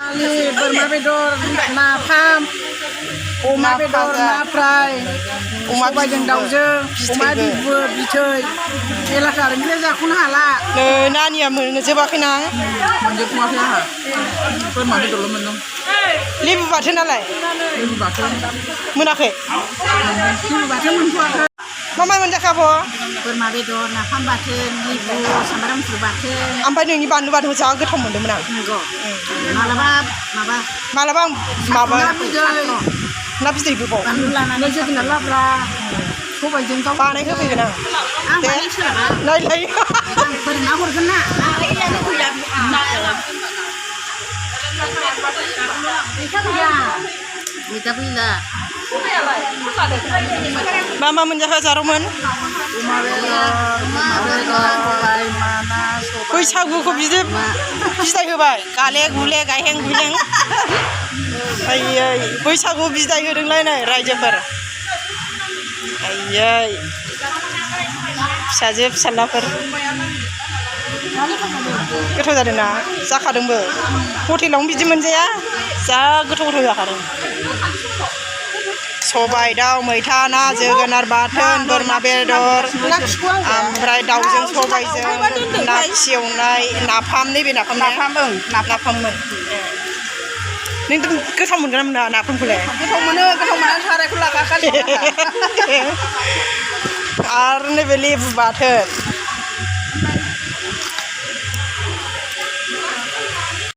बोरमा बेदर नाफाम अमा बेदर ना फ्राय सबायजों दाउजों अमा बिबु बिथै एलाखार ओंख्रिया जाख'नो हाला नानिया मोनजोबाखैना मोनजोबथ'वाखै आंहा बोरमा बेदरल' मोनदों लेबु बाथोनालाय लेबु बाथोन मोनाखै लेबु बाथोन मोनथ'वाखै मा मोनजाखो आब' बोरमा बेदर नाफाम बाथोन लेबु सामब्राम गुफुर बाथोन ओमफ्राय नोंनि बानलु बाथोनखौ जा गोथाव मोन्दोंमोन आं नंगौ मालाबा आं माबा ना बिदै गोबाव बानलु लानानै जोगोनार लाब्रा सबायजों दाउ बानाय होफैगोन आं दे नायलाय आं फोरोंना हरगोन ना मैथा फैला मा मोनजाखो जारौमोन बैसागुखौ बिदाय होबाय गाले गुले गायहें गुइहें आयै बैसागु बिदाय होदोंलाय नै रायजोफोर आयै फिसाजो फिसालाफोर गोथाव जादोंना जाखादोंबो हटेलावनो बिदि मोनजाया जा गोथाव जाखादों सबाय दाउ मैथा ना जोगोनार बाथोन बोरमा बेदर ओमफ्राय दाउजों सबायजों ना एवनाय नाफाम नैबे नाफाममोन नों गोथाव मोनगोन ना मोना नाफामखौलाय गोथाव मोनो सारायखौ लागाखालि आरो नैबे लेबु बाथोन